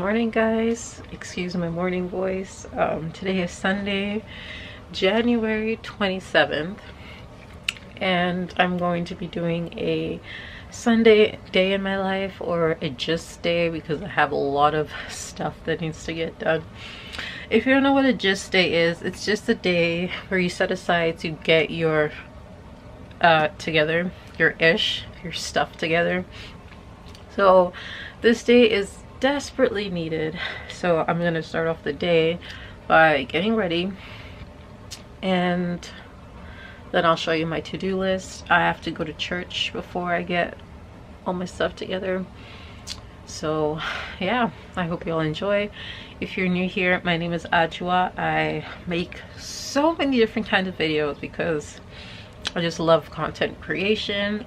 morning, guys. Excuse my morning voice. Today is Sunday, January 27th, and I'm going to be doing a Sunday day in my life, or a gist day, because I have a lot of stuff that needs to get done. If you don't know what a gist day is, it's just a day where you set aside to get your together, your stuff together. So this day is desperately needed, so I'm gonna start off the day by getting ready, and then I'll show you my to-do list. I have to go to church before I get all my stuff together. So yeah, I hope you all enjoy. If you're new here, my name is Adwoa. I make so many different kinds of videos because I just love content creation.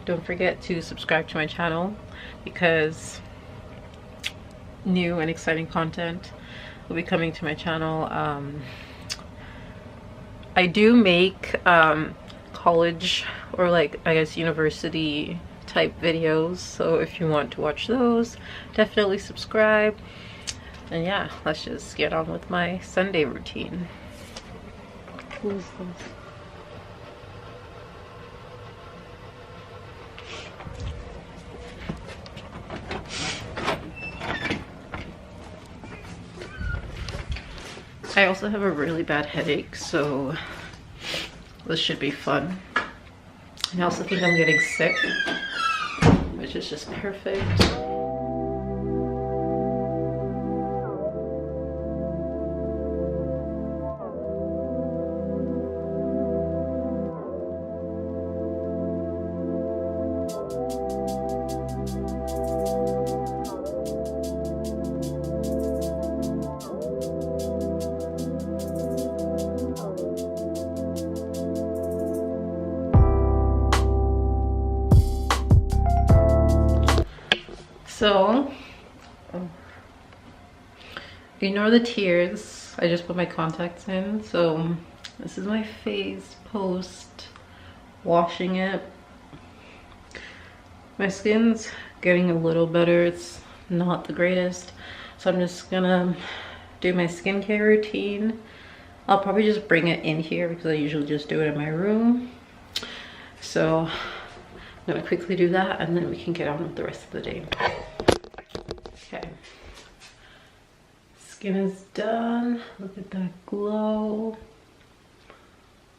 Don't forget to subscribe to my channel because new and exciting content will be coming to my channel. I do make college, or like I guess university type videos, so if you want to watch those, definitely subscribe. And yeah, let's just get on with my Sunday routine. Who's this? I also have a really bad headache, so this should be fun. And I also think I'm getting sick, which is just perfect. So, ignore the tears. I just put my contacts in. So, this is my face post washing it. My skin's getting a little better. It's not the greatest. So, I'm just gonna do my skincare routine. I'll probably just bring it in here because I usually just do it in my room. So, I'm gonna quickly do that and then we can get on with the rest of the day. Okay, skin is done. Look at that glow.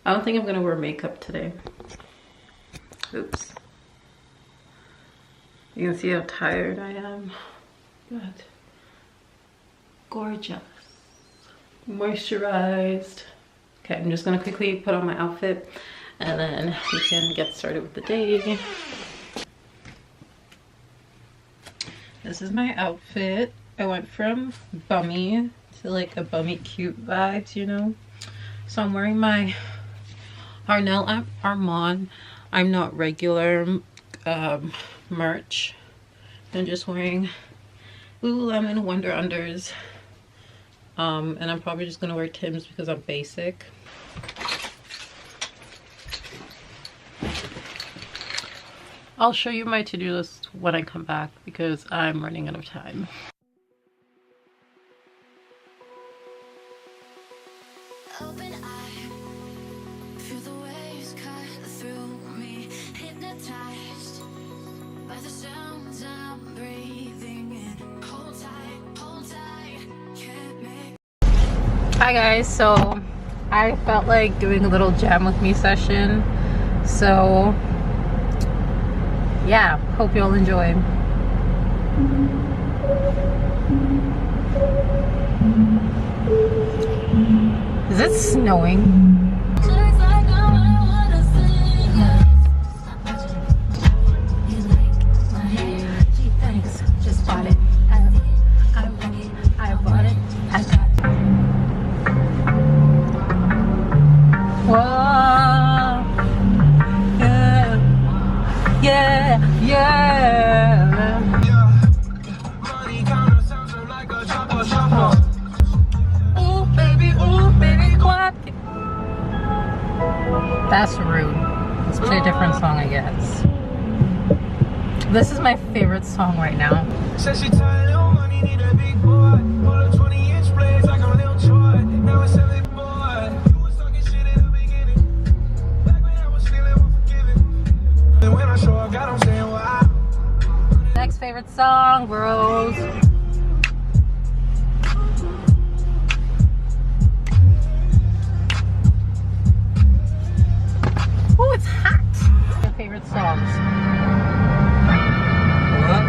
I don't think I'm gonna wear makeup today. Oops. You can see how tired I am. Good. Gorgeous. Moisturized. Okay, I'm just gonna quickly put on my outfit and then we can get started with the day. This is my outfit. I went from bummy to like a bummy cute vibes, you know. So I'm wearing my Arnell Armand I'm Not Regular merch. I'm just wearing Lululemon Wonder Unders. And I'm probably just gonna wear Tim's because I'm basic. I'll show you my to-do list when I come back because I'm running out of time. Open eye, feel the waves cut through me, hypnotized by the sounds I'm breathing in. Hold tight, can't make. Hi guys, so I felt like doing a little jam with me session, so yeah, hope you all enjoy. Is it snowing? Thanks, just bought it. I bought it. I got it. Whoa. Yeah, yeah. Ooh, baby, what? That's rude. Let's play a different song, I guess. This is my favorite song right now. Says she tired of money, need a big boy. Pull a 20-inch blades like I'm Lil Troy. Now it's 7 boy. You was talking shit in the beginning. Back when I was feeling unforgiving. And when I show up, God, I'm saying why. Next favorite song, Rose. Oh, it's hot. Your favorite songs. What?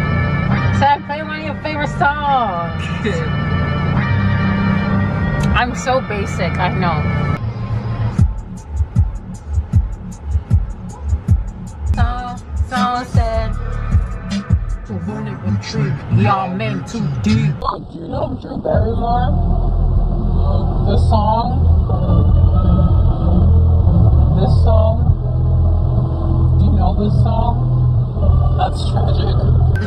So I'm playing one of your favorite songs. I'm so basic, I know. Song said, y'all meant too deep. Do you know Barrymore? The song? This song? Do you know this song? That's tragic.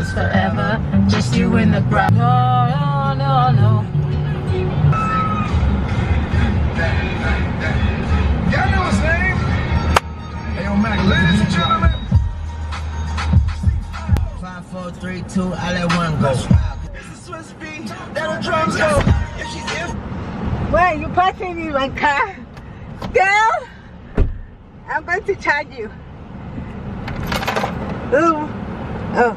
It's forever, just you in the ground. No, no, no, no. Y'all know his name? Hey, yo, Mac, ladies and gentlemen. 5, 4, 3, 2, I let one go. This is Swiss beat, that the drums go. If she's if. Why you passing in my car? Girl, I'm going to charge you. Ooh. Oh.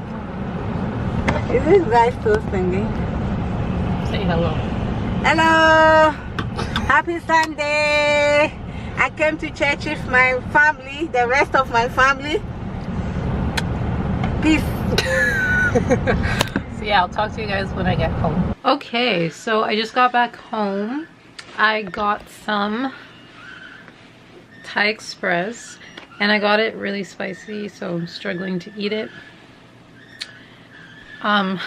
Is this guy still singing? Say hello. Hello. Happy Sunday. I came to church with my family, the rest of my family. Peace. So yeah, I'll talk to you guys when I get home. Okay, so I just got back home. I got some Thai Express and I got it really spicy, so I'm struggling to eat it.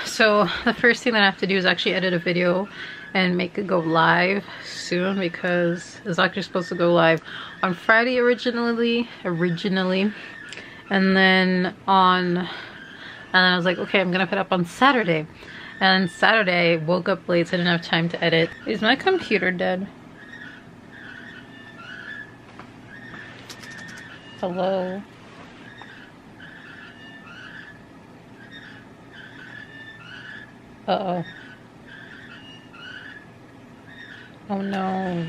So the first thing that I have to do is actually edit a video and make it go live soon, because it's actually supposed to go live on Friday originally, and then I was like, okay, I'm gonna put up on Saturday. And Saturday, I woke up late, so I didn't have time to edit. Is my computer dead? Hello? Uh-oh. Oh no.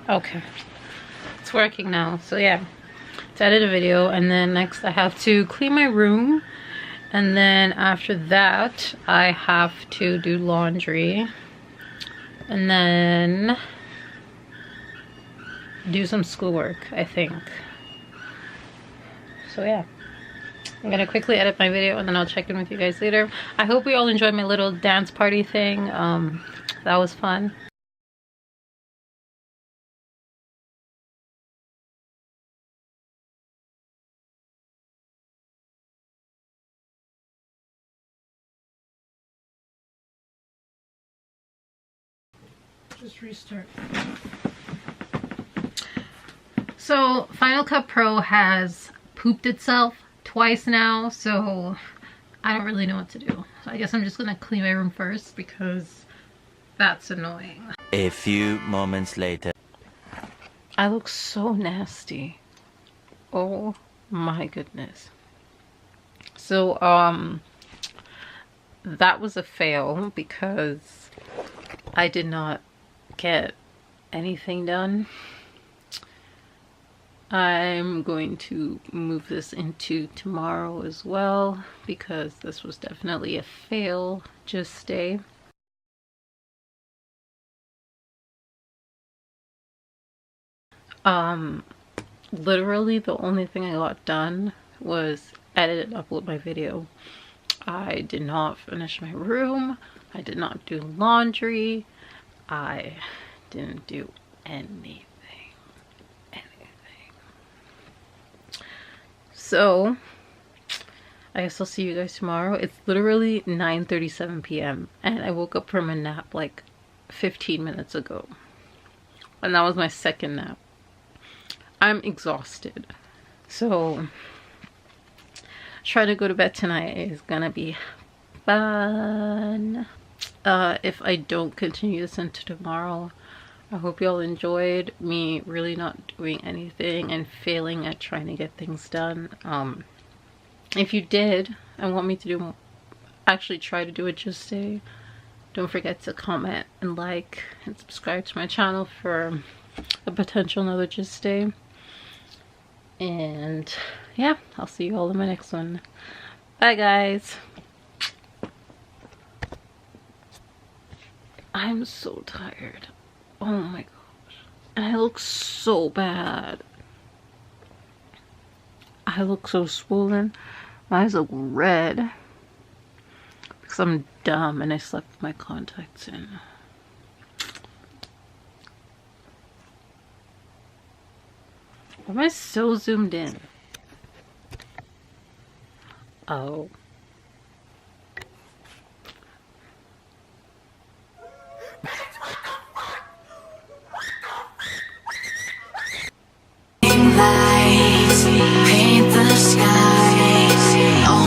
Okay. It's working now. So yeah. To edit a video, and then next I have to clean my room, and then after that I have to do laundry, and then do some schoolwork, I think. So yeah, I'm gonna quickly edit my video and then I'll check in with you guys later. I hope we all enjoyed my little dance party thing. That was fun. Just restart. So Final Cut Pro has pooped itself twice now, so I don't really know what to do. So I guess I'm just gonna clean my room first because that's annoying. A few moments later. I look so nasty. Oh my goodness. So that was a fail because I did not get anything done. I'm going to move this into tomorrow as well because this was definitely a fail just day. Literally the only thing I got done was edit and upload my video. I did not finish my room. I did not do laundry. I didn't do anything. So I guess I'll see you guys tomorrow. It's literally 9:37 p.m. and I woke up from a nap like 15 minutes ago, and that was my second nap. I'm exhausted, so trying to go to bed tonight is gonna be fun. If I don't continue this into tomorrow, I hope y'all enjoyed me really not doing anything and failing at trying to get things done. If you did and want me to actually try to do a Just Day, don't forget to comment and like and subscribe to my channel for a potential another Just Day. And yeah, I'll see you all in my next one. Bye guys. I'm so tired. Oh my gosh. And I look so bad. I look so swollen. My eyes look red. Because I'm dumb and I slept with my contacts in. Why am I so zoomed in? Oh.